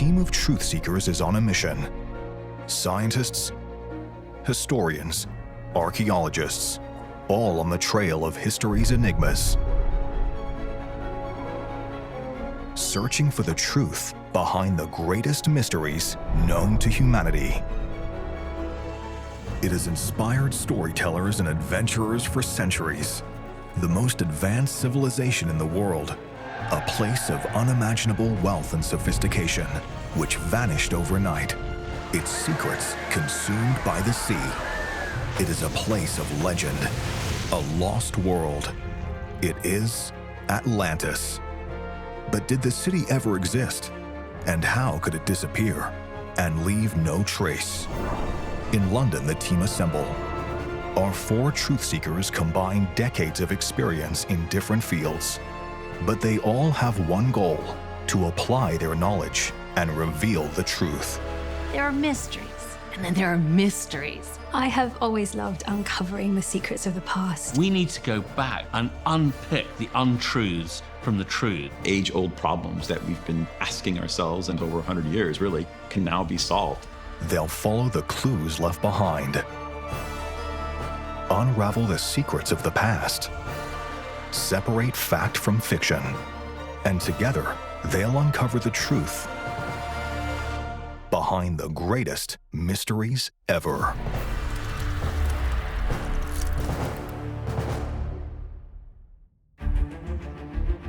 team of Truthseekers is on a mission. Scientists, historians, archaeologists, all on the trail of history's enigmas. Searching for the truth behind the greatest mysteries known to humanity. It has inspired storytellers and adventurers for centuries. The most advanced civilization in the world, a place of unimaginable wealth and sophistication, which vanished overnight, its secrets consumed by the sea. It is a place of legend, a lost world. It is Atlantis. But did the city ever exist? And how could it disappear and leave no trace? In London, the team assemble. Our 4 Truthseekers combine decades of experience in different fields, but they all have one goal: to apply their knowledge and reveal the truth. There are mysteries, and then there are mysteries. I have always loved uncovering the secrets of the past. We need to go back and unpick the untruths from the truth. Age-old problems that we've been asking ourselves and over 100 years really can now be solved. They'll follow the clues left behind, unravel the secrets of the past, separate fact from fiction, and together they'll uncover the truth behind the greatest mysteries ever.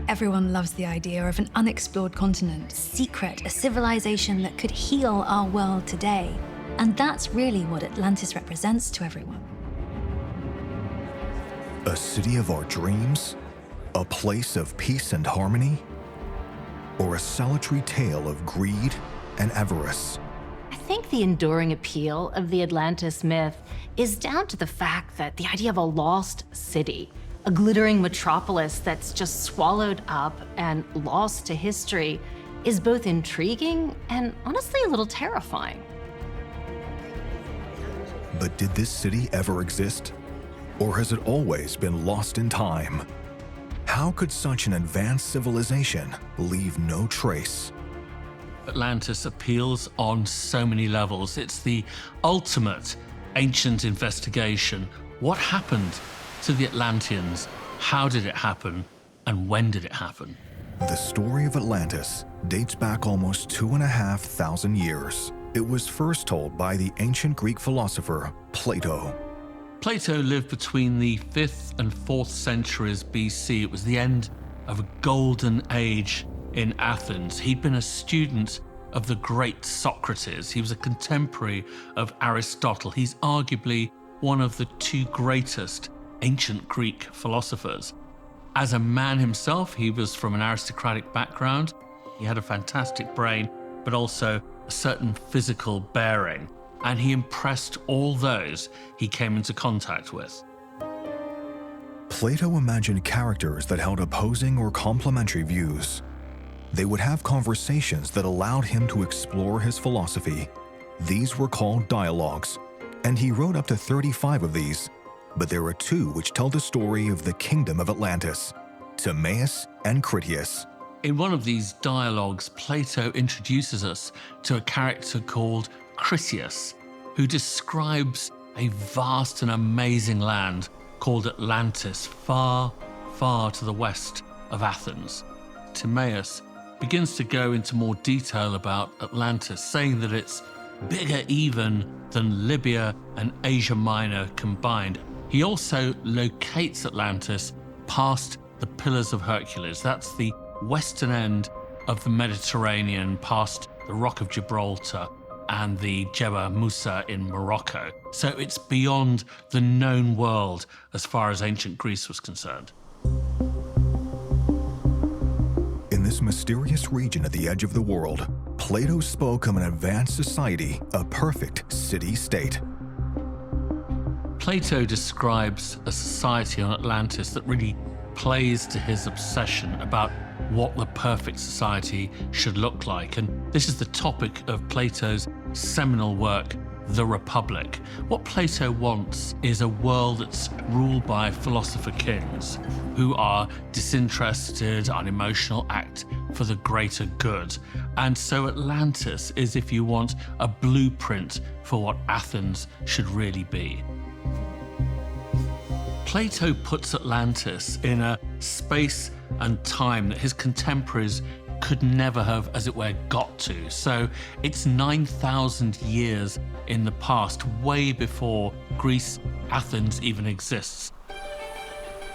Everyone loves the idea of an unexplored continent, secret, a civilization that could heal our world today. And that's really what Atlantis represents to everyone. A city of our dreams? A place of peace and harmony? Or a solitary tale of greed and avarice? I think the enduring appeal of the Atlantis myth is down to the fact that the idea of a lost city, a glittering metropolis that's just swallowed up and lost to history, is both intriguing and honestly a little terrifying. But did this city ever exist? Or has it always been lost in time? How could such an advanced civilization leave no trace? Atlantis appeals on so many levels. It's the ultimate ancient investigation. What happened to the Atlanteans? How did it happen? And when did it happen? The story of Atlantis dates back almost 2,500 years. It was first told by the ancient Greek philosopher Plato. Plato lived between the 5th and 4th centuries BC. It was the end of a golden age in Athens. He'd been a student of the great Socrates. He was a contemporary of Aristotle. He's arguably one of the 2 greatest ancient Greek philosophers. As a man himself, he was from an aristocratic background. He had a fantastic brain, but also a certain physical bearing. And he impressed all those he came into contact with. Plato imagined characters that held opposing or complementary views. They would have conversations that allowed him to explore his philosophy. These were called dialogues, and he wrote up to 35 of these. But there are 2 which tell the story of the kingdom of Atlantis, Timaeus and Critias. In one of these dialogues, Plato introduces us to a character called Critias, who describes a vast and amazing land called Atlantis, far, far to the west of Athens. Timaeus begins to go into more detail about Atlantis, saying that it's bigger even than Libya and Asia Minor combined. He also locates Atlantis past the Pillars of Hercules. That's the western end of the Mediterranean, past the Rock of Gibraltar and the Jebel Musa in Morocco. So it's beyond the known world as far as ancient Greece was concerned. In this mysterious region at the edge of the world, Plato spoke of an advanced society, a perfect city-state. Plato describes a society on Atlantis that really plays to his obsession about what the perfect society should look like. And this is the topic of Plato's seminal work, the Republic. What Plato wants is a world that's ruled by philosopher kings who are disinterested, unemotional, act for the greater good. And so Atlantis is, if you want, a blueprint for what Athens should really be. Plato puts Atlantis in a space and time that his contemporaries could never have, as it were, got to. So it's 9,000 years in the past, way before Greece, Athens even exists.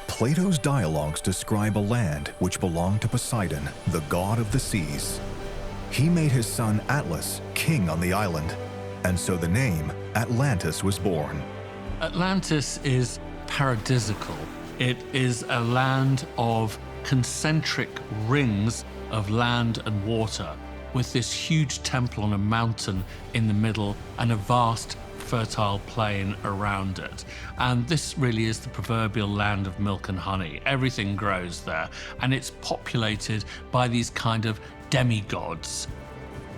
Plato's dialogues describe a land which belonged to Poseidon, the god of the seas. He made his son Atlas king on the island, and so the name Atlantis was born. Atlantis is paradisical. It is a land of concentric rings of land and water, with this huge temple on a mountain in the middle and a vast fertile plain around it. And this really is the proverbial land of milk and honey. Everything grows there, and it's populated by these kind of demigods.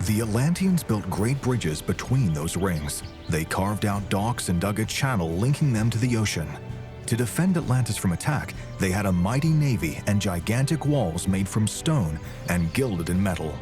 The Atlanteans built great bridges between those rings. They carved out docks and dug a channel linking them to the ocean. To defend Atlantis from attack, they had a mighty navy and gigantic walls made from stone and gilded in metal.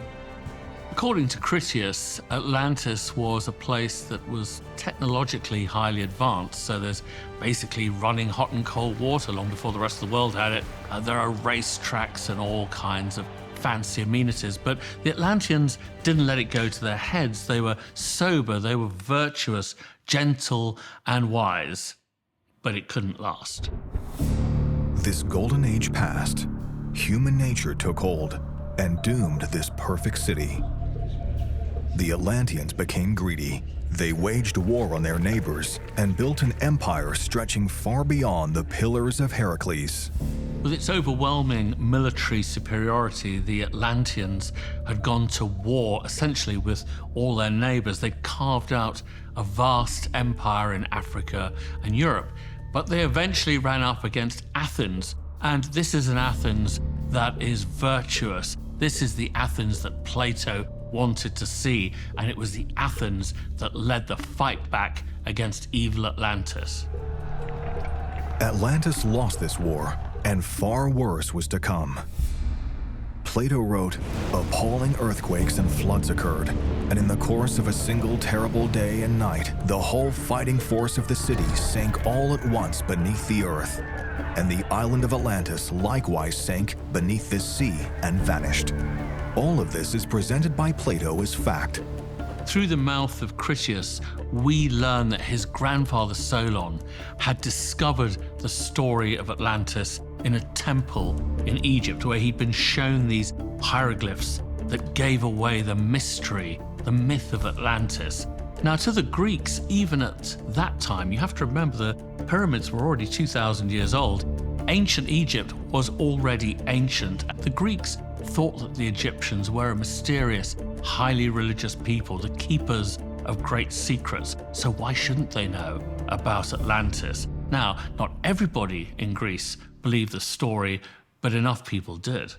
According to Critias, Atlantis was a place that was technologically highly advanced, so there's basically running hot and cold water long before the rest of the world had it. There are racetracks and all kinds of fancy amenities, but the Atlanteans didn't let it go to their heads. They were sober, they were virtuous, gentle, and wise. But it couldn't last. This golden age passed. Human nature took hold and doomed this perfect city. The Atlanteans became greedy. They waged war on their neighbors and built an empire stretching far beyond the Pillars of Heracles. With its overwhelming military superiority, the Atlanteans had gone to war essentially with all their neighbors. They carved out a vast empire in Africa and Europe. But they eventually ran up against Athens, and this is an Athens that is virtuous. This is the Athens that Plato wanted to see, and it was the Athens that led the fight back against evil Atlantis. Atlantis lost this war, and far worse was to come. Plato wrote, "Appalling earthquakes and floods occurred, and in the course of a single terrible day and night, the whole fighting force of the city sank all at once beneath the earth, and the island of Atlantis likewise sank beneath this sea and vanished." All of this is presented by Plato as fact. Through the mouth of Critias, we learn that his grandfather Solon had discovered the story of Atlantis in a temple in Egypt, where he'd been shown these hieroglyphs that gave away the mystery, the myth of Atlantis. Now, to the Greeks, even at that time, you have to remember the pyramids were already 2,000 years old. Ancient Egypt was already ancient. The Greeks thought that the Egyptians were a mysterious, highly religious people, the keepers of great secrets. So why shouldn't they know about Atlantis? Now, not everybody in Greece believed the story, but enough people did.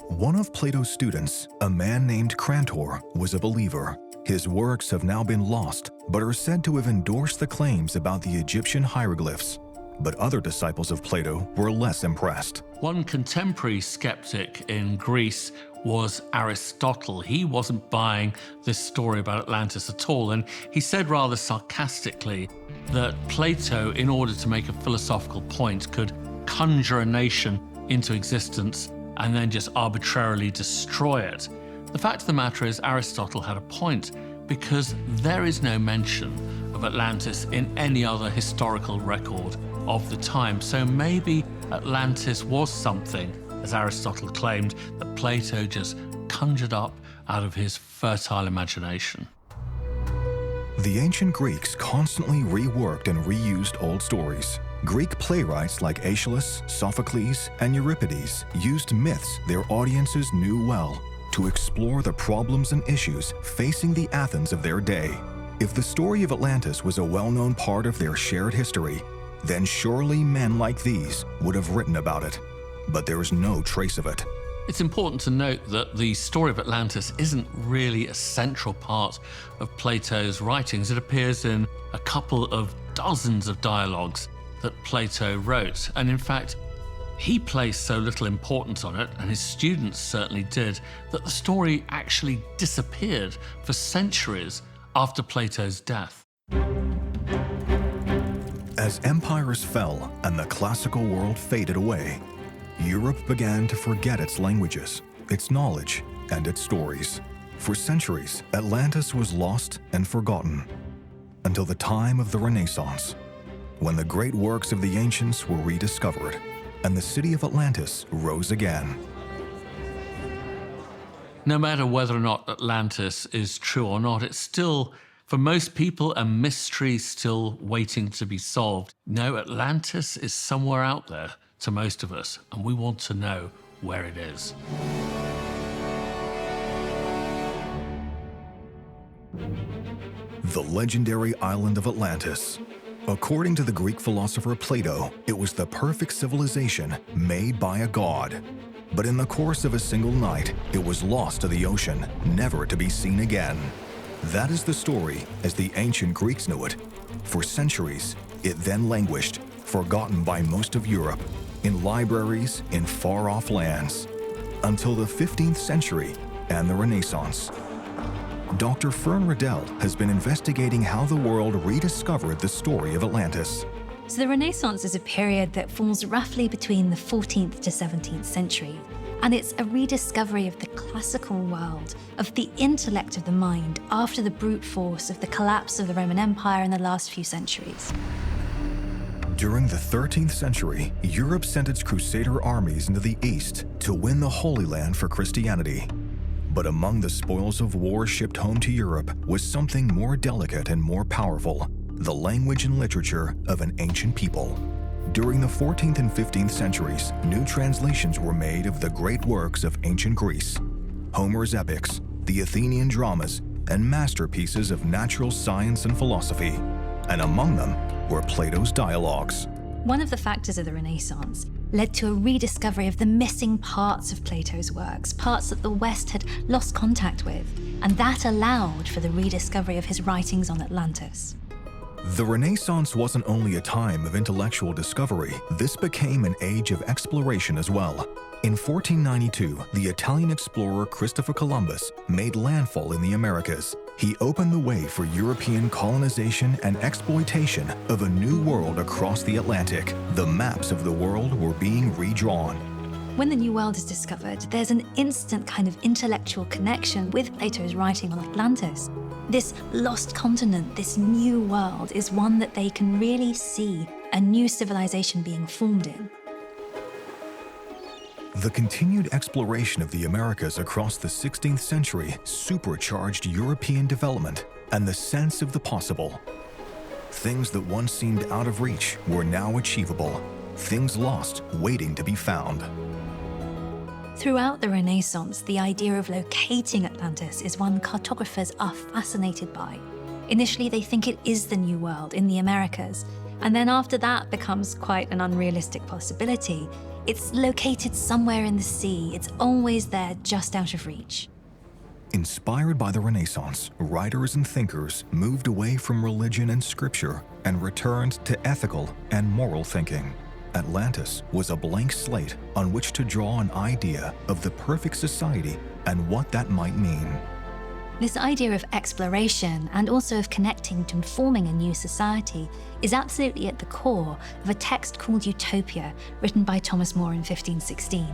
One of Plato's students, a man named Crantor, was a believer. His works have now been lost, but are said to have endorsed the claims about the Egyptian hieroglyphs. But other disciples of Plato were less impressed. One contemporary skeptic in Greece was Aristotle. He wasn't buying this story about Atlantis at all, and he said rather sarcastically that Plato, in order to make a philosophical point, could conjure a nation into existence and then just arbitrarily destroy it. The fact of the matter is Aristotle had a point, because there is no mention of Atlantis in any other historical record of the time. So maybe Atlantis was something, as Aristotle claimed, that Plato just conjured up out of his fertile imagination. The ancient Greeks constantly reworked and reused old stories. Greek playwrights like Aeschylus, Sophocles, and Euripides used myths their audiences knew well to explore the problems and issues facing the Athens of their day. If the story of Atlantis was a well-known part of their shared history, then surely men like these would have written about it. But there's no trace of it. It's important to note that the story of Atlantis isn't really a central part of Plato's writings. It appears in a couple of dozens of dialogues that Plato wrote. And in fact, he placed so little importance on it, and his students certainly did, that the story actually disappeared for centuries after Plato's death. As empires fell and the classical world faded away, Europe began to forget its languages, its knowledge, and its stories. For centuries, Atlantis was lost and forgotten, until the time of the Renaissance, when the great works of the ancients were rediscovered, and the city of Atlantis rose again. No matter whether or not Atlantis is true or not, it's still, for most people, a mystery still waiting to be solved. No, Atlantis is somewhere out there to most of us, and we want to know where it is. The legendary island of Atlantis. According to the Greek philosopher Plato, it was the perfect civilization made by a god. But in the course of a single night, it was lost to the ocean, never to be seen again. That is the story as the ancient Greeks knew it. For centuries, it then languished, forgotten by most of Europe, in libraries in far-off lands, until the 15th century and the Renaissance. Dr. Fern Riddell has been investigating how the world rediscovered the story of Atlantis. So the Renaissance is a period that falls roughly between the 14th to 17th century, and it's a rediscovery of the classical world, of the intellect of the mind after the brute force of the collapse of the Roman Empire in the last few centuries. During the 13th century, Europe sent its crusader armies into the East to win the Holy Land for Christianity. But among the spoils of war shipped home to Europe was something more delicate and more powerful: the language and literature of an ancient people. During the 14th and 15th centuries, new translations were made of the great works of ancient Greece, Homer's epics, the Athenian dramas, and masterpieces of natural science and philosophy. And among them were Plato's dialogues. One of the factors of the Renaissance led to a rediscovery of the missing parts of Plato's works, parts that the West had lost contact with, and that allowed for the rediscovery of his writings on Atlantis. The Renaissance wasn't only a time of intellectual discovery, this became an age of exploration as well. In 1492, the Italian explorer Christopher Columbus made landfall in the Americas. He opened the way for European colonization and exploitation of a new world across the Atlantic. The maps of the world were being redrawn. When the New World is discovered, there's an instant kind of intellectual connection with Plato's writing on Atlantis. This lost continent, this new world, is one that they can really see a new civilization being formed in. The continued exploration of the Americas across the 16th century supercharged European development and the sense of the possible. Things that once seemed out of reach were now achievable, things lost waiting to be found. Throughout the Renaissance, the idea of locating Atlantis is one cartographers are fascinated by. Initially, they think it is the New World in the Americas, and then after that becomes quite an unrealistic possibility. It's located somewhere in the sea. It's always there, just out of reach. Inspired by the Renaissance, writers and thinkers moved away from religion and scripture and returned to ethical and moral thinking. Atlantis was a blank slate on which to draw an idea of the perfect society and what that might mean. This idea of exploration and also of connecting to forming a new society is absolutely at the core of a text called Utopia, written by Thomas More in 1516.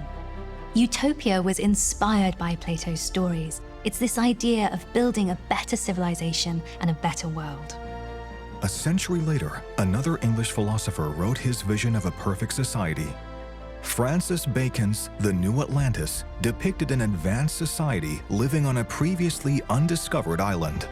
Utopia was inspired by Plato's stories. It's this idea of building a better civilization and a better world. A century later, another English philosopher wrote his vision of a perfect society. Francis Bacon's The New Atlantis depicted an advanced society living on a previously undiscovered island.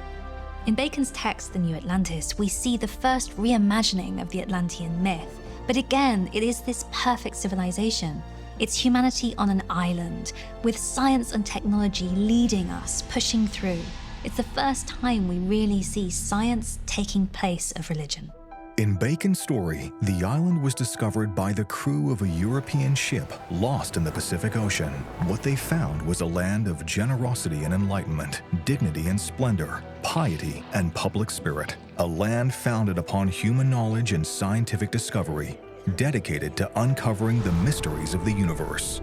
In Bacon's text, The New Atlantis, we see the first reimagining of the Atlantean myth. But again, it is this perfect civilization. It's humanity on an island, with science and technology leading us, pushing through. It's the first time we really see science taking place of religion. In Bacon's story, the island was discovered by the crew of a European ship lost in the Pacific Ocean. What they found was a land of generosity and enlightenment, dignity and splendor, piety and public spirit. A land founded upon human knowledge and scientific discovery, dedicated to uncovering the mysteries of the universe.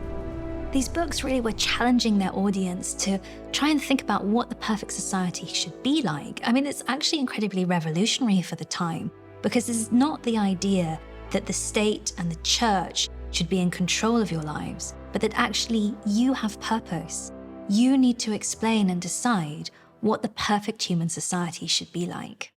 These books really were challenging their audience to try and think about what the perfect society should be like. I mean, it's actually incredibly revolutionary for the time, because this is not the idea that the state and the church should be in control of your lives, but that actually you have purpose. You need to explain and decide what the perfect human society should be like.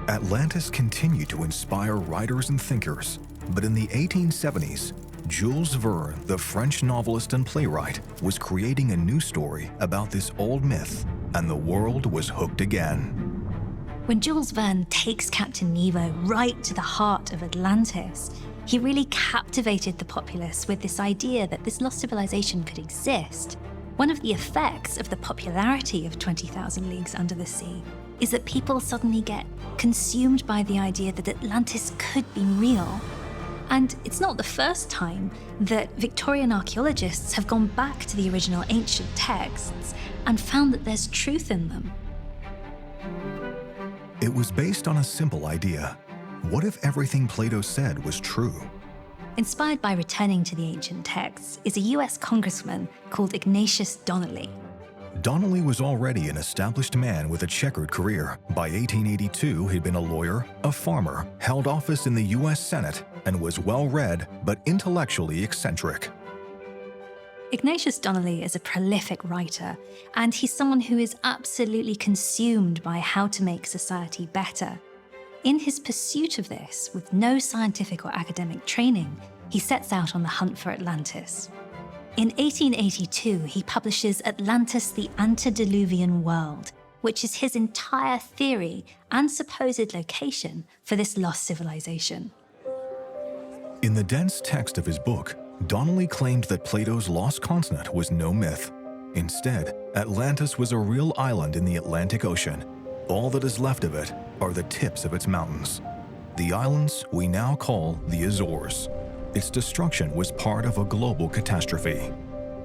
Atlantis continued to inspire writers and thinkers, but in the 1870s, Jules Verne, the French novelist and playwright, was creating a new story about this old myth, and the world was hooked again. When Jules Verne takes Captain Nemo right to the heart of Atlantis, he really captivated the populace with this idea that this lost civilization could exist. One of the effects of the popularity of 20,000 Leagues Under the Sea is that people suddenly get consumed by the idea that Atlantis could be real. And it's not the first time that Victorian archaeologists have gone back to the original ancient texts and found that there's truth in them. It was based on a simple idea. What if everything Plato said was true? Inspired by returning to the ancient texts is a US congressman called Ignatius Donnelly. Donnelly was already an established man with a checkered career. By 1882, he'd been a lawyer, a farmer, held office in the US Senate, and was well-read but intellectually eccentric. Ignatius Donnelly is a prolific writer, and he's someone who is absolutely consumed by how to make society better. In his pursuit of this, with no scientific or academic training, he sets out on the hunt for Atlantis. In 1882, he publishes Atlantis, the Antediluvian World, which is his entire theory and supposed location for this lost civilization. In the dense text of his book, Donnelly claimed that Plato's lost continent was no myth. Instead, Atlantis was a real island in the Atlantic Ocean. All that is left of it are the tips of its mountains. The islands we now call the Azores. Its destruction was part of a global catastrophe.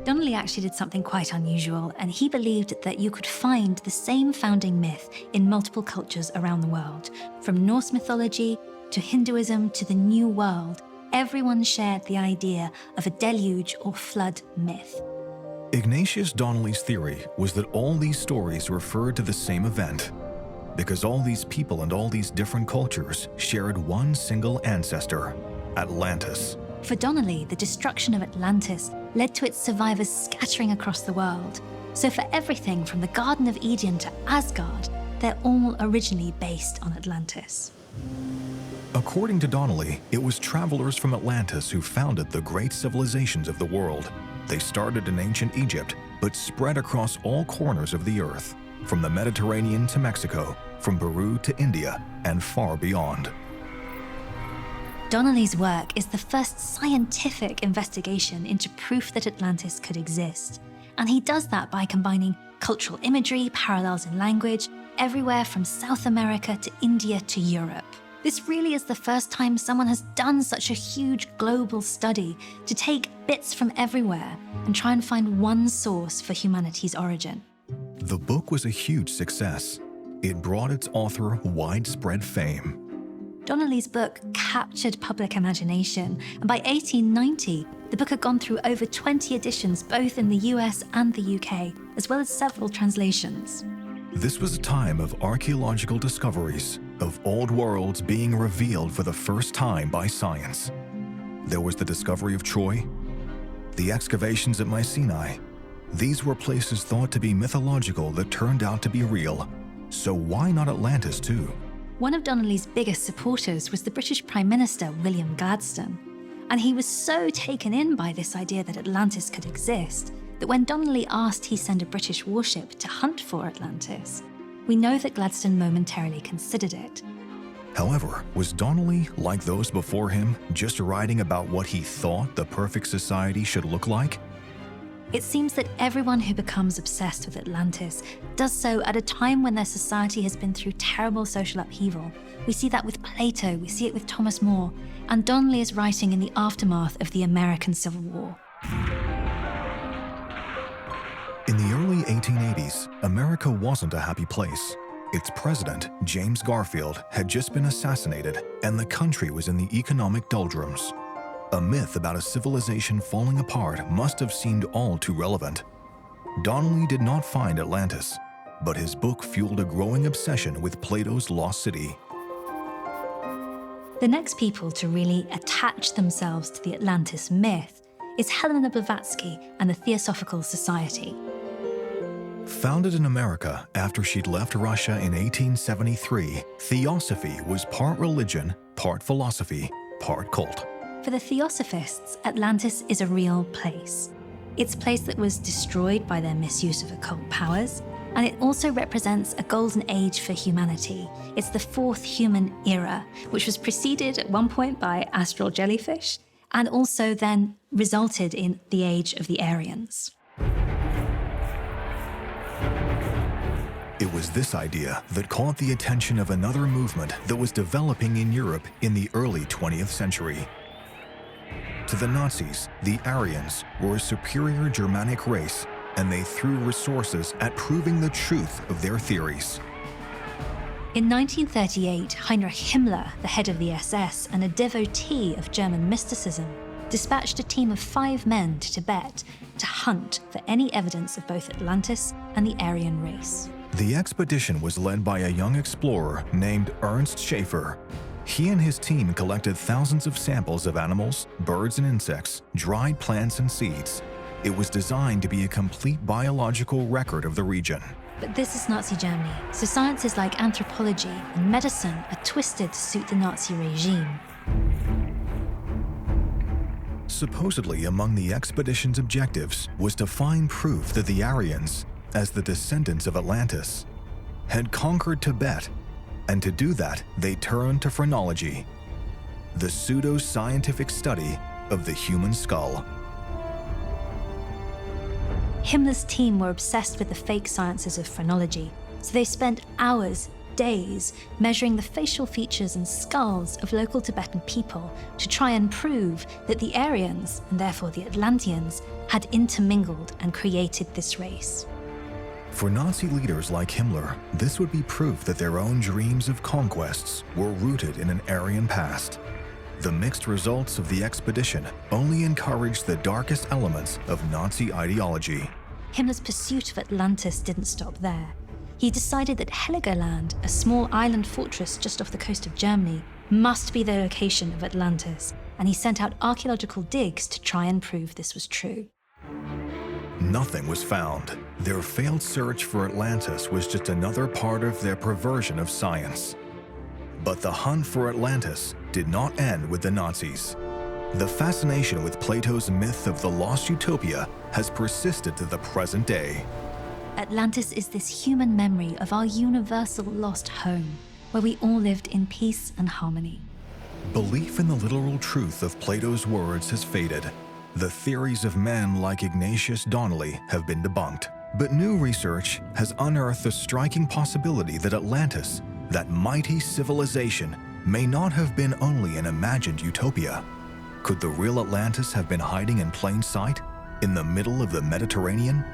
Donnelly actually did something quite unusual, and he believed that you could find the same founding myth in multiple cultures around the world. From Norse mythology to Hinduism to the New World, everyone shared the idea of a deluge or flood myth. Ignatius Donnelly's theory was that all these stories referred to the same event, because all these people and all these different cultures shared one single ancestor, Atlantis. For Donnelly, the destruction of Atlantis led to its survivors scattering across the world. So for everything from the Garden of Eden to Asgard, they're all originally based on Atlantis. According to Donnelly, it was travelers from Atlantis who founded the great civilizations of the world. They started in ancient Egypt, but spread across all corners of the earth, from the Mediterranean to Mexico, from Peru to India, and far beyond. Donnelly's work is the first scientific investigation into proof that Atlantis could exist. And he does that by combining cultural imagery, parallels in language, everywhere from South America to India to Europe. This really is the first time someone has done such a huge global study to take bits from everywhere and try and find one source for humanity's origin. The book was a huge success. It brought its author widespread fame. Donnelly's book captured public imagination, and by 1890, the book had gone through over 20 editions both in the US and the UK, as well as several translations. This was a time of archaeological discoveries, of old worlds being revealed for the first time by science. There was the discovery of Troy, the excavations at Mycenae. These were places thought to be mythological that turned out to be real. So why not Atlantis too? One of Donnelly's biggest supporters was the British Prime Minister, William Gladstone. And he was so taken in by this idea that Atlantis could exist that when Donnelly asked he send a British warship to hunt for Atlantis, we know that Gladstone momentarily considered it. However, was Donnelly, like those before him, just writing about what he thought the perfect society should look like? It seems that everyone who becomes obsessed with Atlantis does so at a time when their society has been through terrible social upheaval. We see that with Plato, we see it with Thomas More, and Donnelly is writing in the aftermath of the American Civil War. In the early 1880s, America wasn't a happy place. Its president, James Garfield, had just been assassinated, and the country was in the economic doldrums. A myth about a civilization falling apart must have seemed all too relevant. Donnelly did not find Atlantis, but his book fueled a growing obsession with Plato's lost city. The next people to really attach themselves to the Atlantis myth is Helena Blavatsky and the Theosophical Society. Founded in America after she'd left Russia in 1873, Theosophy was part religion, part philosophy, part cult. For the Theosophists, Atlantis is a real place. It's a place that was destroyed by their misuse of occult powers, and it also represents a golden age for humanity. It's the fourth human era, which was preceded at one point by astral jellyfish, and also then resulted in the age of the Aryans. It was this idea that caught the attention of another movement that was developing in Europe in the early 20th century. To the Nazis, the Aryans were a superior Germanic race, and they threw resources at proving the truth of their theories. In 1938, Heinrich Himmler, the head of the SS and a devotee of German mysticism, dispatched a team of 5 men to Tibet to hunt for any evidence of both Atlantis and the Aryan race. The expedition was led by a young explorer named Ernst Schaefer. He and his team collected thousands of samples of animals, birds and insects, dried plants and seeds. It was designed to be a complete biological record of the region. But this is Nazi Germany, so sciences like anthropology and medicine are twisted to suit the Nazi regime. Supposedly among the expedition's objectives was to find proof that the Aryans, as the descendants of Atlantis, had conquered Tibet, and to do that they turned to phrenology, the pseudo-scientific study of the human skull. Himmler's team were obsessed with the fake sciences of phrenology, so they spent hours, days, measuring the facial features and skulls of local Tibetan people to try and prove that the Aryans, and therefore the Atlanteans, had intermingled and created this race. For Nazi leaders like Himmler, this would be proof that their own dreams of conquests were rooted in an Aryan past. The mixed results of the expedition only encouraged the darkest elements of Nazi ideology. Himmler's pursuit of Atlantis didn't stop there. He decided that Heligoland, a small island fortress just off the coast of Germany, must be the location of Atlantis, and he sent out archaeological digs to try and prove this was true. Nothing was found. Their failed search for Atlantis was just another part of their perversion of science. But the hunt for Atlantis did not end with the Nazis. The fascination with Plato's myth of the lost utopia has persisted to the present day. Atlantis is this human memory of our universal lost home, where we all lived in peace and harmony. Belief in the literal truth of Plato's words has faded. The theories of men like Ignatius Donnelly have been debunked. But new research has unearthed the striking possibility that Atlantis, that mighty civilization, may not have been only an imagined utopia. Could the real Atlantis have been hiding in plain sight, in the middle of the Mediterranean?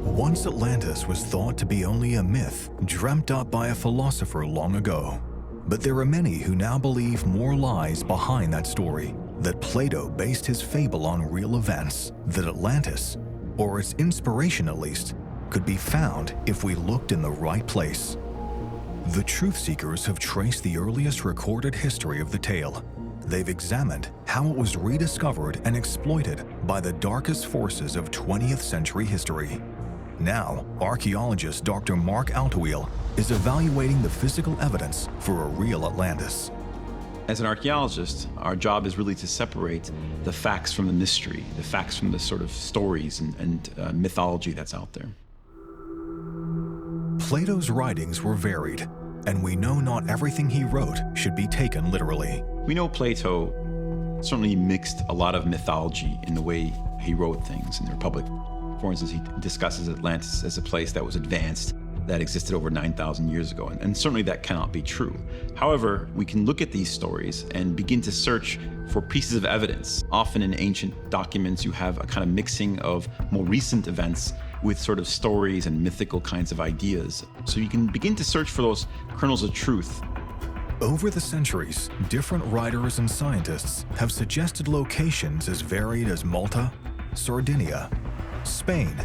Once Atlantis was thought to be only a myth dreamt up by a philosopher long ago. But there are many who now believe more lies behind that story, that Plato based his fable on real events, that Atlantis, or its inspiration at least, could be found if we looked in the right place. The Truthseekers have traced the earliest recorded history of the tale. They've examined how it was rediscovered and exploited by the darkest forces of 20th century history. Now, archaeologist Dr. Mark Altaweel is evaluating the physical evidence for a real Atlantis. As an archaeologist, our job is really to separate the facts from the mystery, the facts from the sort of stories and mythology that's out there. Plato's writings were varied, and we know not everything he wrote should be taken literally. We know Plato certainly mixed a lot of mythology in the way he wrote things in the Republic. For instance, he discusses Atlantis as a place that was advanced, that existed over 9,000 years ago, and certainly that cannot be true. However, we can look at these stories and begin to search for pieces of evidence. Often in ancient documents, you have a kind of mixing of more recent events with sort of stories and mythical kinds of ideas. So you can begin to search for those kernels of truth. Over the centuries, different writers and scientists have suggested locations as varied as Malta, Sardinia, Spain,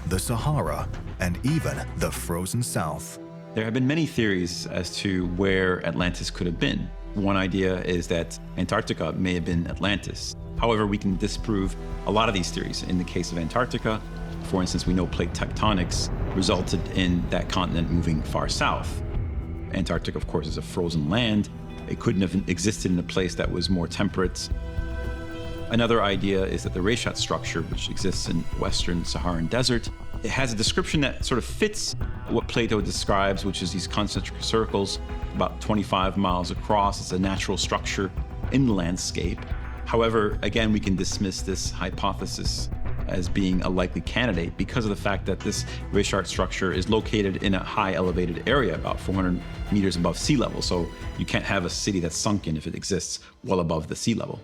the Sahara, and even the frozen South. There have been many theories as to where Atlantis could have been. One idea is that Antarctica may have been Atlantis. However, we can disprove a lot of these theories. In the case of Antarctica, for instance, we know plate tectonics resulted in that continent moving far south. Antarctica, of course, is a frozen land. It couldn't have existed in a place that was more temperate. Another idea is that the Reshat structure, which exists in Western Saharan desert, it has a description that sort of fits what Plato describes, which is these concentric circles about 25 miles across. It's a natural structure in the landscape. However, again, we can dismiss this hypothesis as being a likely candidate because of the fact that this Reshat structure is located in a high elevated area, about 400 meters above sea level. So you can't have a city that's sunken if it exists well above the sea level.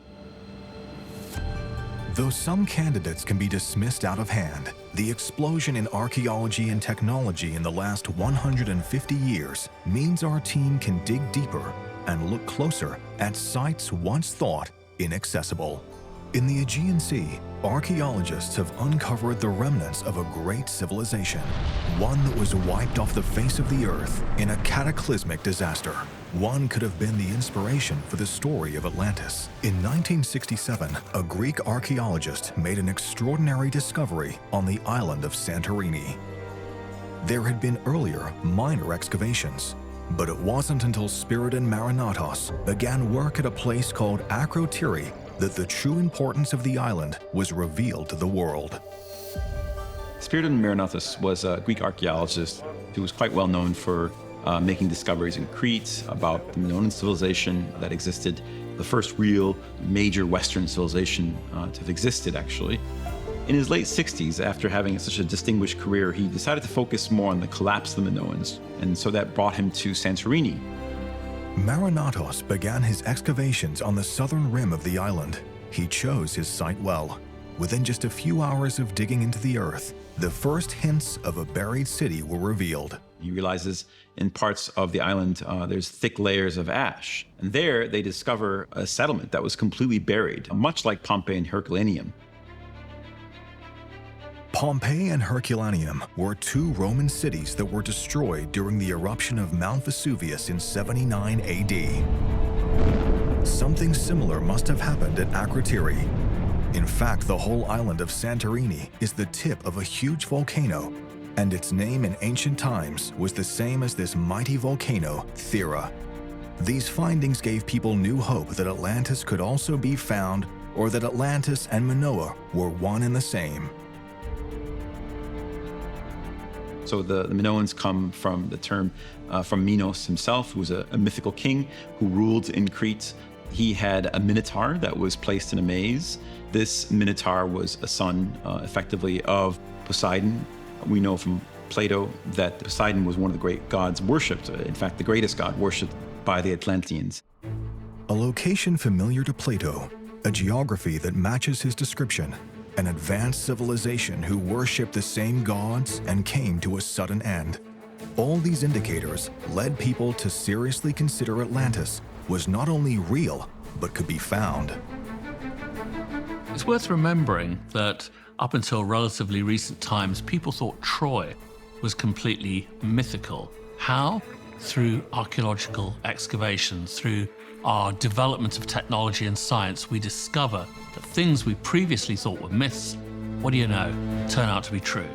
Though some candidates can be dismissed out of hand, the explosion in archaeology and technology in the last 150 years means our team can dig deeper and look closer at sites once thought inaccessible. In the Aegean Sea, archaeologists have uncovered the remnants of a great civilization, one that was wiped off the face of the earth in a cataclysmic disaster. One could have been the inspiration for the story of Atlantis. In 1967, a Greek archaeologist made an extraordinary discovery on the island of Santorini. There had been earlier minor excavations, but it wasn't until Spiridon Marinatos began work at a place called Akrotiri that the true importance of the island was revealed to the world. Spiridon Marinatos was a Greek archaeologist who was quite well known for making discoveries in Crete about the Minoan civilization that existed, the first real major Western civilization to have existed, actually. In his late 60s, after having such a distinguished career, he decided to focus more on the collapse of the Minoans, and so that brought him to Santorini. Marinatos began his excavations on the southern rim of the island. He chose his site well. Within just a few hours of digging into the earth, the first hints of a buried city were revealed. He realizes in parts of the island there's thick layers of ash. And there they discover a settlement that was completely buried, much like Pompeii and Herculaneum. Pompeii and Herculaneum were two Roman cities that were destroyed during the eruption of Mount Vesuvius in 79 AD. Something similar must have happened at Akrotiri. In fact, the whole island of Santorini is the tip of a huge volcano, and its name in ancient times was the same as this mighty volcano, Thera. These findings gave people new hope that Atlantis could also be found, or that Atlantis and Minoa were one and the same. So the Minoans come from the term from Minos himself, who was a mythical king who ruled in Crete. He had a minotaur that was placed in a maze. This minotaur was a son, effectively, of Poseidon. We know from Plato that Poseidon was one of the great gods worshipped, in fact, the greatest god worshipped by the Atlanteans. A location familiar to Plato, a geography that matches his description, an advanced civilization who worshipped the same gods and came to a sudden end. All these indicators led people to seriously consider Atlantis was not only real, but could be found. It's worth remembering that up until relatively recent times, people thought Troy was completely mythical. How? Through archaeological excavations, through our development of technology and science, we discover that things we previously thought were myths, what do you know, turn out to be true.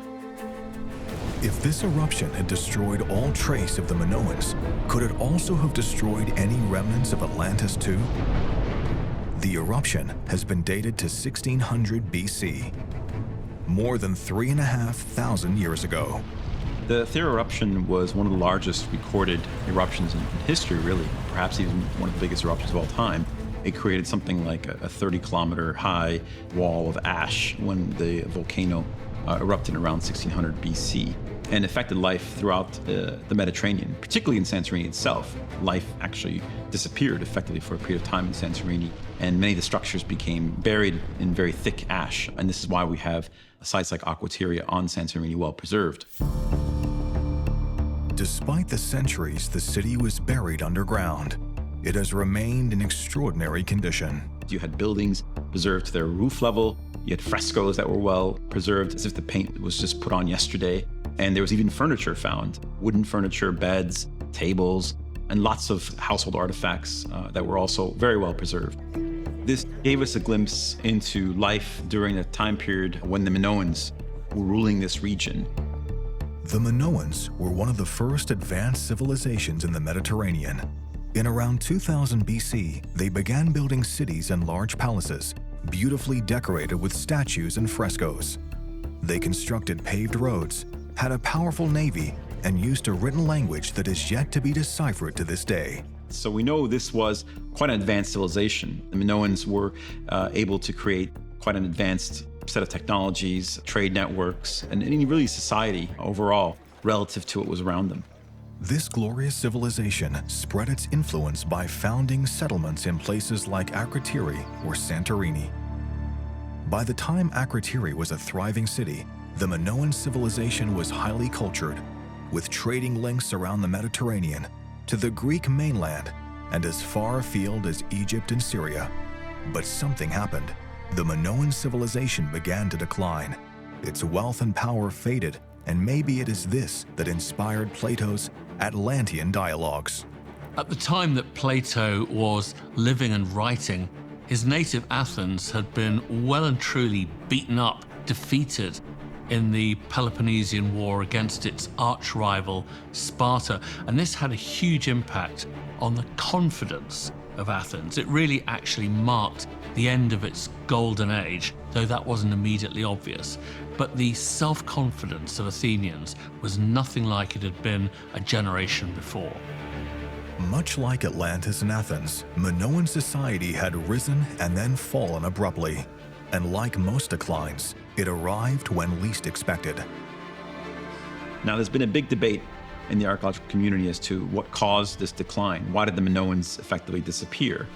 If this eruption had destroyed all trace of the Minoans, could it also have destroyed any remnants of Atlantis too? The eruption has been dated to 1600 BC, more than 3,500 years ago. The Thera eruption was one of the largest recorded eruptions in history, really, perhaps even one of the biggest eruptions of all time. It created something like a 30-kilometer high wall of ash when the volcano erupted around 1600 BC and affected life throughout the Mediterranean, particularly in Santorini itself. Life actually disappeared effectively for a period of time in Santorini, and many of the structures became buried in very thick ash. And this is why we have sites like Aquateria on Santorini well preserved. Despite the centuries the city was buried underground, it has remained in extraordinary condition. You had buildings preserved to their roof level. You had frescoes that were well preserved, as if the paint was just put on yesterday. And there was even furniture found, wooden furniture, beds, tables, and lots of household artifacts that were also very well preserved. This gave us a glimpse into life during a time period when the Minoans were ruling this region. The Minoans were one of the first advanced civilizations in the Mediterranean. In around 2000 BC, they began building cities and large palaces, beautifully decorated with statues and frescoes. They constructed paved roads, had a powerful navy, and used a written language that is yet to be deciphered to this day. So we know this was quite an advanced civilization. The Minoans were able to create quite an advanced set of technologies, trade networks, and really society overall relative to what was around them. This glorious civilization spread its influence by founding settlements in places like Akrotiri or Santorini. By the time Akrotiri was a thriving city, the Minoan civilization was highly cultured, with trading links around the Mediterranean to the Greek mainland and as far afield as Egypt and Syria. But something happened. The Minoan civilization began to decline. Its wealth and power faded, and maybe it is this that inspired Plato's Atlantean dialogues. At the time that Plato was living and writing, his native Athens had been well and truly beaten up, defeated in the Peloponnesian War against its arch-rival Sparta, and this had a huge impact on the confidence of Athens. It really actually marked the end of its golden age, though that wasn't immediately obvious. But the self-confidence of Athenians was nothing like it had been a generation before. Much like Atlantis and Athens, Minoan society had risen and then fallen abruptly. And like most declines, it arrived when least expected. Now, there's been a big debate in the archaeological community as to what caused this decline. Why did the Minoans effectively disappear?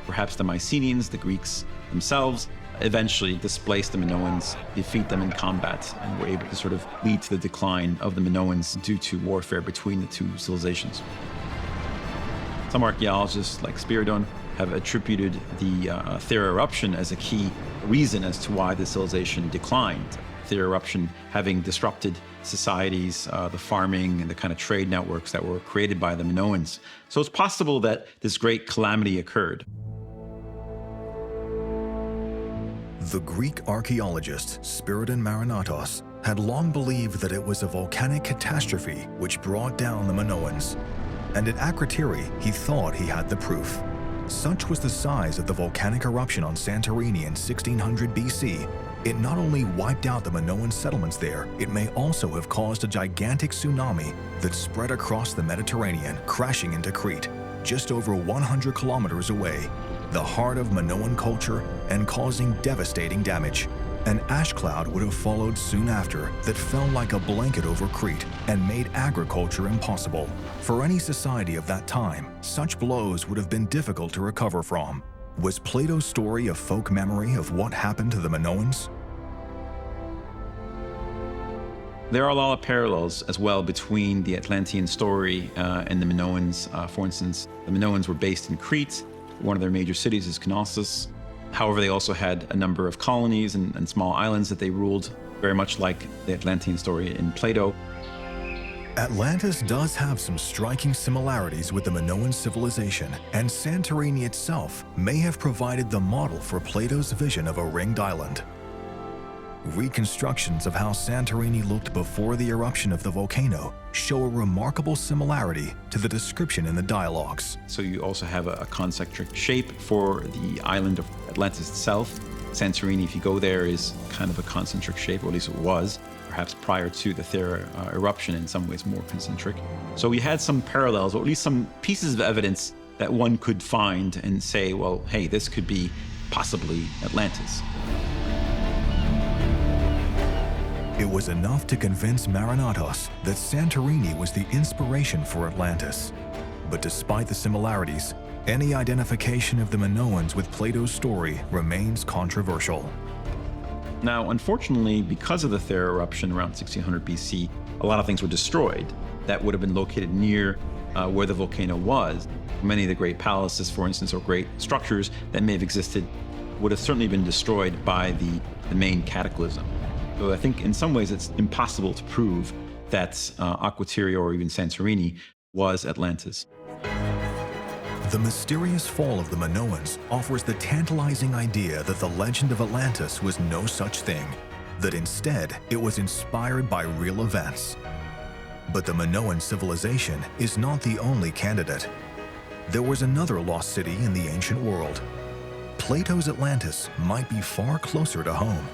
Perhaps the Mycenaeans, the Greeks themselves, eventually displaced the Minoans, defeat them in combat, and were able to sort of lead to the decline of the Minoans due to warfare between the two civilizations. Some archaeologists, like Spiridon, have attributed the Thera eruption as a key reason as to why the civilization declined. Thera eruption having disrupted societies, the farming and the kind of trade networks that were created by the Minoans. So it's possible that this great calamity occurred. The Greek archaeologist Spiridon Marinatos had long believed that it was a volcanic catastrophe which brought down the Minoans. And at Akrotiri, he thought he had the proof. Such was the size of the volcanic eruption on Santorini in 1600 BC. It not only wiped out the Minoan settlements there, it may also have caused a gigantic tsunami that spread across the Mediterranean, crashing into Crete, just over 100 kilometers away, the heart of Minoan culture, and causing devastating damage. An ash cloud would have followed soon after that fell like a blanket over Crete and made agriculture impossible. For any society of that time, such blows would have been difficult to recover from. Was Plato's story a folk memory of what happened to the Minoans? There are a lot of parallels as well between the Atlantean story and the Minoans. For instance, the Minoans were based in Crete. One of their major cities is Knossos. However, they also had a number of colonies and small islands that they ruled, very much like the Atlantean story in Plato. Atlantis does have some striking similarities with the Minoan civilization, and Santorini itself may have provided the model for Plato's vision of a ringed island. Reconstructions of how Santorini looked before the eruption of the volcano show a remarkable similarity to the description in the dialogues. So you also have a concentric shape for the island of Atlantis itself. Santorini, if you go there, is kind of a concentric shape, or at least it was. perhaps prior to the Thera eruption, in some ways more concentric. So we had some parallels, or at least some pieces of evidence that one could find and say, well, hey, this could be possibly Atlantis. It was enough to convince Marinatos that Santorini was the inspiration for Atlantis. But despite the similarities, any identification of the Minoans with Plato's story remains controversial. Now, unfortunately, because of the Thera eruption around 1600 BC, a lot of things were destroyed that would have been located near where the volcano was. Many of the great palaces, for instance, or great structures that may have existed would have certainly been destroyed by the main cataclysm. So I think in some ways it's impossible to prove that Aquileia or even Santorini was Atlantis. The mysterious fall of the Minoans offers the tantalizing idea that the legend of Atlantis was no such thing, that instead it was inspired by real events. But the Minoan civilization is not the only candidate. There was another lost city in the ancient world. Plato's Atlantis might be far closer to home.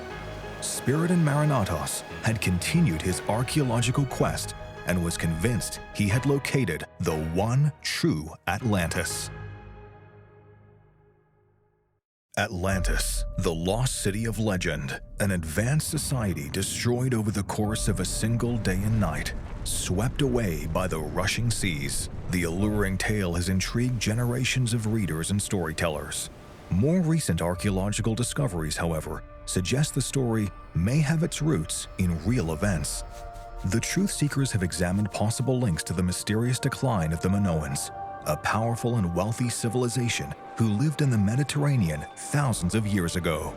Spiridon Marinatos had continued his archaeological quest and was convinced he had located the one true Atlantis. Atlantis, the lost city of legend, an advanced society destroyed over the course of a single day and night, swept away by the rushing seas. The alluring tale has intrigued generations of readers and storytellers. More recent archaeological discoveries, however, suggest the story may have its roots in real events. The Truthseekers have examined possible links to the mysterious decline of the Minoans, a powerful and wealthy civilization who lived in the Mediterranean thousands of years ago.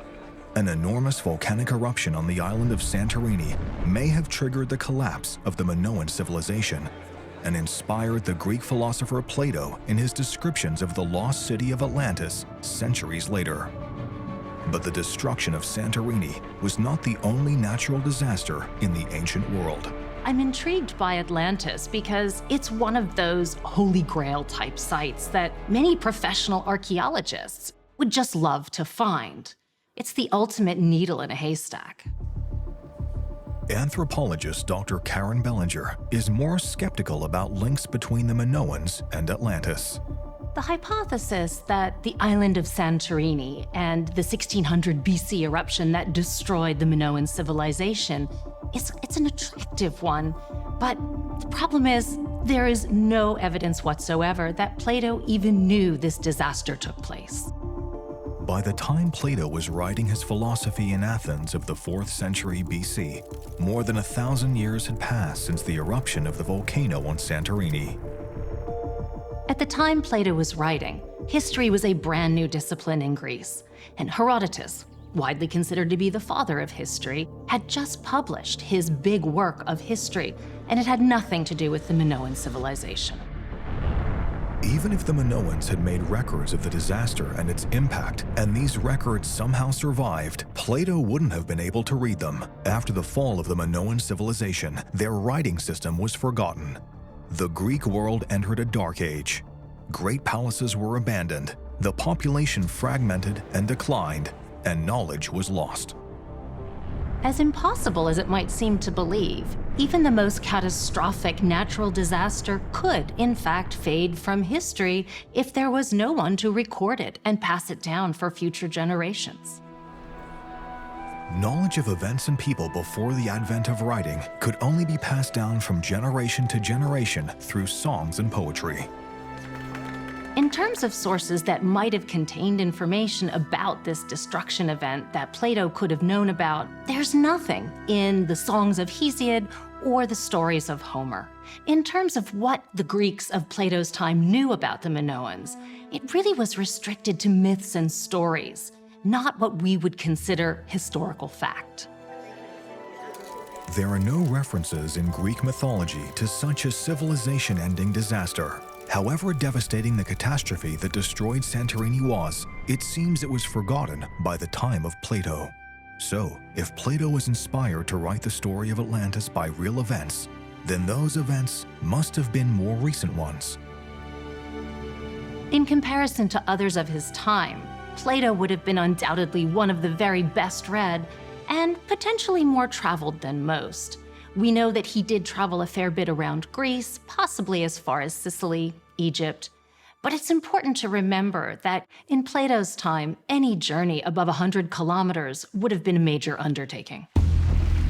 An enormous volcanic eruption on the island of Santorini may have triggered the collapse of the Minoan civilization and inspired the Greek philosopher Plato in his descriptions of the lost city of Atlantis centuries later. But the destruction of Santorini was not the only natural disaster in the ancient world. I'm intrigued by Atlantis because it's one of those holy grail type sites that many professional archaeologists would just love to find. It's the ultimate needle in a haystack. Anthropologist Dr. Karen Bellinger is more skeptical about links between the Minoans and Atlantis. The hypothesis that the island of Santorini and the 1600 BC eruption that destroyed the Minoan civilization it's an attractive one, but the problem is there is no evidence whatsoever that Plato even knew this disaster took place. By the time Plato was writing his philosophy in Athens of the 4th century BC, more than 1,000 years had passed since the eruption of the volcano on Santorini. At the time Plato was writing, history was a brand new discipline in Greece, and Herodotus, widely considered to be the father of history, had just published his big work of history, and it had nothing to do with the Minoan civilization. Even if the Minoans had made records of the disaster and its impact, and these records somehow survived, Plato wouldn't have been able to read them. After the fall of the Minoan civilization, their writing system was forgotten. The Greek world entered a dark age. Great palaces were abandoned, the population fragmented and declined, and knowledge was lost. As impossible as it might seem to believe, even the most catastrophic natural disaster could, in fact, fade from history if there was no one to record it and pass it down for future generations. Knowledge of events and people before the advent of writing could only be passed down from generation to generation through songs and poetry. In terms of sources that might have contained information about this destruction event that Plato could have known about, there's nothing in the songs of Hesiod or the stories of Homer. In terms of what the Greeks of Plato's time knew about the Minoans, it really was restricted to myths and stories, not what we would consider historical fact. There are no references in Greek mythology to such a civilization-ending disaster. However devastating the catastrophe that destroyed Santorini was, it seems it was forgotten by the time of Plato. So, if Plato was inspired to write the story of Atlantis by real events, then those events must have been more recent ones. In comparison to others of his time, Plato would have been undoubtedly one of the very best read, and potentially more traveled than most. We know that he did travel a fair bit around Greece, possibly as far as Sicily, Egypt. But it's important to remember that in Plato's time, any journey above 100 kilometers would have been a major undertaking.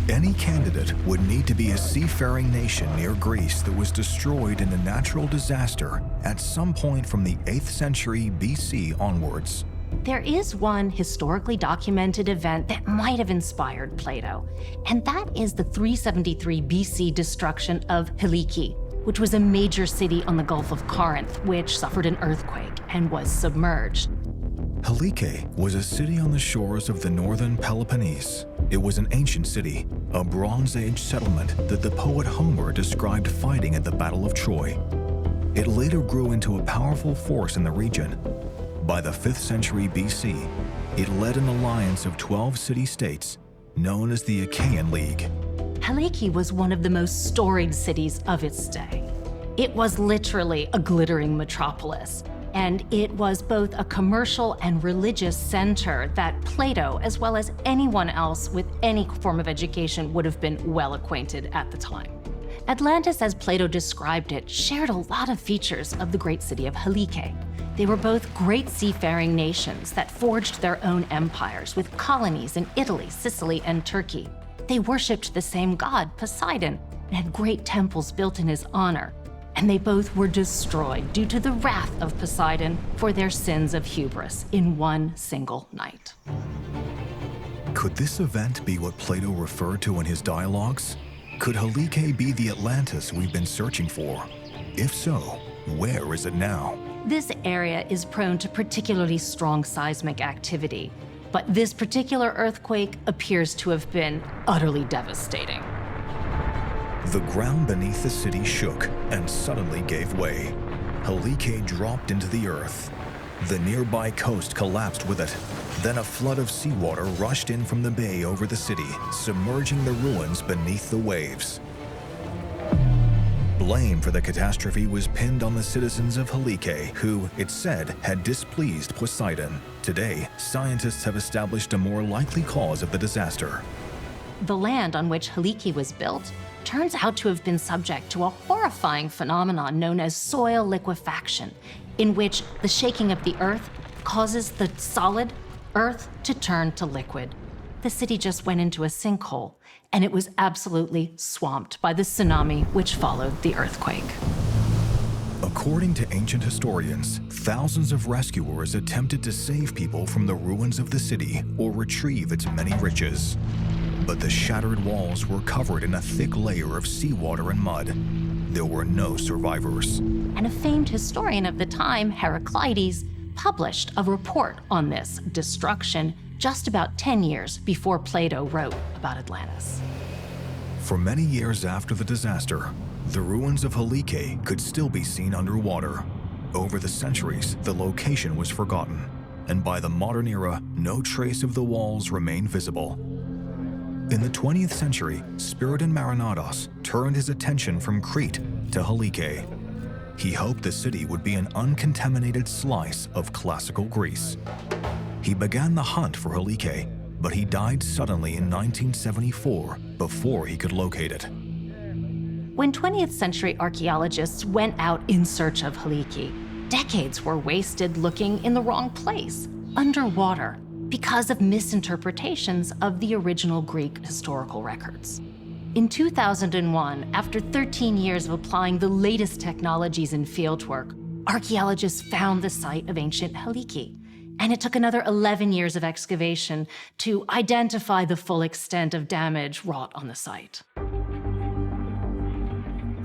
Any candidate would need to be a seafaring nation near Greece that was destroyed in a natural disaster at some point from the 8th century BC onwards. There is one historically documented event that might have inspired Plato, and that is the 373 BC destruction of Helike, which was a major city on the Gulf of Corinth, which suffered an earthquake and was submerged. Helike was a city on the shores of the northern Peloponnese. It was an ancient city, a Bronze Age settlement that the poet Homer described fighting at the Battle of Troy. It later grew into a powerful force in the region. By the 5th century BC, it led an alliance of 12 city-states known as the Achaean League. Helike was one of the most storied cities of its day. It was literally a glittering metropolis, and it was both a commercial and religious center that Plato, as well as anyone else with any form of education, would have been well acquainted at the time. Atlantis, as Plato described it, shared a lot of features of the great city of Helike. They were both great seafaring nations that forged their own empires with colonies in Italy, Sicily, and Turkey. They worshipped the same god, Poseidon, and had great temples built in his honor. And they both were destroyed due to the wrath of Poseidon for their sins of hubris in one single night. Could this event be what Plato referred to in his dialogues? Could Helike be the Atlantis we've been searching for? If so, where is it now? This area is prone to particularly strong seismic activity, but this particular earthquake appears to have been utterly devastating. The ground beneath the city shook and suddenly gave way. Helike dropped into the earth. The nearby coast collapsed with it. Then a flood of seawater rushed in from the bay over the city, submerging the ruins beneath the waves. Blame for the catastrophe was pinned on the citizens of Helike, who, it said, had displeased Poseidon. Today, scientists have established a more likely cause of the disaster. The land on which Helike was built turns out to have been subject to a horrifying phenomenon known as soil liquefaction, in which the shaking of the earth causes the solid earth to turn to liquid. The city just went into a sinkhole, and it was absolutely swamped by the tsunami which followed the earthquake. According to ancient historians, thousands of rescuers attempted to save people from the ruins of the city or retrieve its many riches. But the shattered walls were covered in a thick layer of seawater and mud. There were no survivors. And a famed historian of the time, Heraclides, published a report on this destruction just about 10 years before Plato wrote about Atlantis. For many years after the disaster, the ruins of Helike could still be seen underwater. Over the centuries, the location was forgotten, and by the modern era, no trace of the walls remained visible. In the 20th century, Spiridon Marinados turned his attention from Crete to Helike. He hoped the city would be an uncontaminated slice of classical Greece. He began the hunt for Helike, but he died suddenly in 1974 before he could locate it. When 20th century archaeologists went out in search of Helike, decades were wasted looking in the wrong place, underwater, because of misinterpretations of the original Greek historical records. In 2001, after 13 years of applying the latest technologies in fieldwork, archaeologists found the site of ancient Helike, and it took another 11 years of excavation to identify the full extent of damage wrought on the site.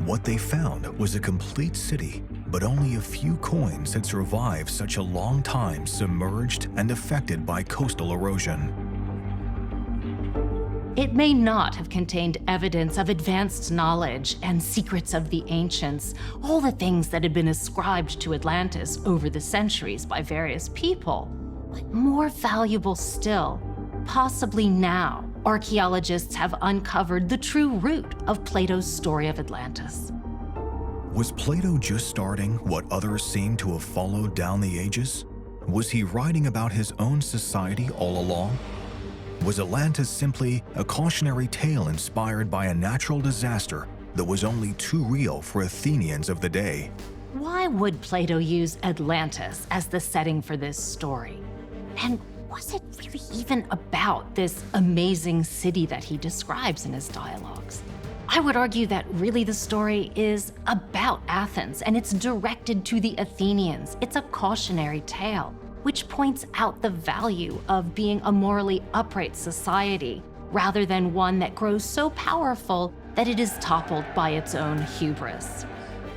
What they found was a complete city, but only a few coins had survived such a long time submerged and affected by coastal erosion. It may not have contained evidence of advanced knowledge and secrets of the ancients, all the things that had been ascribed to Atlantis over the centuries by various people. But more valuable still, possibly now, archaeologists have uncovered the true root of Plato's story of Atlantis. Was Plato just starting what others seem to have followed down the ages? Was he writing about his own society all along? Was Atlantis simply a cautionary tale inspired by a natural disaster that was only too real for Athenians of the day? Why would Plato use Atlantis as the setting for this story? And was it really even about this amazing city that he describes in his dialogues? I would argue that really the story is about Athens, and it's directed to the Athenians. It's a cautionary tale, which points out the value of being a morally upright society, rather than one that grows so powerful that it is toppled by its own hubris.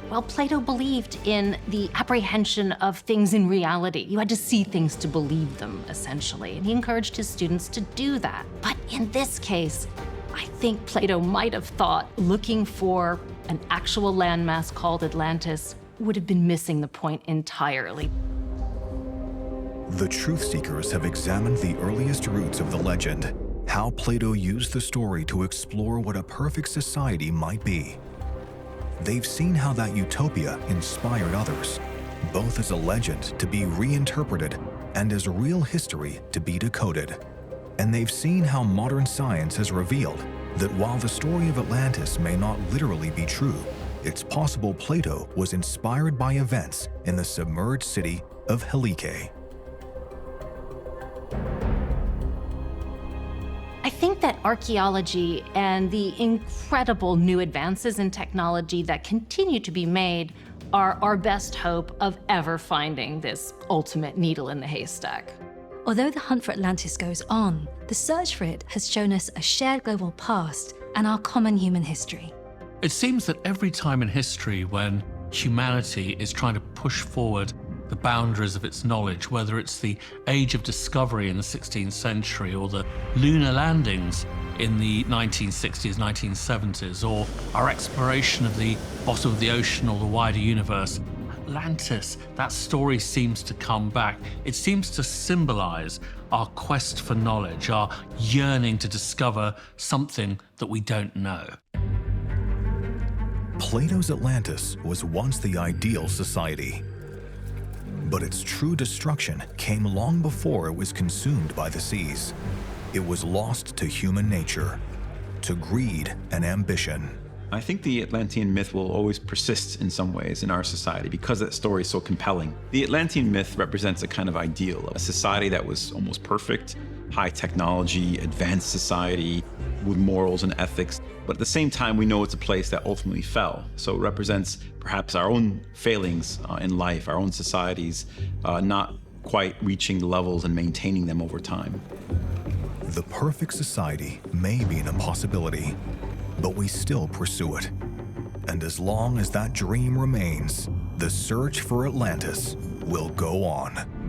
Well, Plato believed in the apprehension of things in reality. You had to see things to believe them, essentially, and he encouraged his students to do that. But in this case, I think Plato might have thought looking for an actual landmass called Atlantis would have been missing the point entirely. The Truthseekers have examined the earliest roots of the legend, how Plato used the story to explore what a perfect society might be. They've seen how that utopia inspired others, both as a legend to be reinterpreted and as real history to be decoded. And they've seen how modern science has revealed that while the story of Atlantis may not literally be true, it's possible Plato was inspired by events in the submerged city of Helike. I think that archaeology and the incredible new advances in technology that continue to be made are our best hope of ever finding this ultimate needle in the haystack. Although the hunt for Atlantis goes on, the search for it has shown us a shared global past and our common human history. It seems that every time in history when humanity is trying to push forward the boundaries of its knowledge, whether it's the age of discovery in the 16th century or the lunar landings in the 1960s, 1970s, or our exploration of the bottom of the ocean or the wider universe, Atlantis, that story seems to come back. It seems to symbolize our quest for knowledge, our yearning to discover something that we don't know. Plato's Atlantis was once the ideal society. But its true destruction came long before it was consumed by the seas. It was lost to human nature, to greed and ambition. I think the Atlantean myth will always persist in some ways in our society because that story is so compelling. The Atlantean myth represents a kind of ideal, a society that was almost perfect, high technology, advanced society with morals and ethics. But at the same time, we know it's a place that ultimately fell. So it represents perhaps our own failings in life, our own societies, not quite reaching the levels and maintaining them over time. The perfect society may be an impossibility, but we still pursue it. And as long as that dream remains, the search for Atlantis will go on.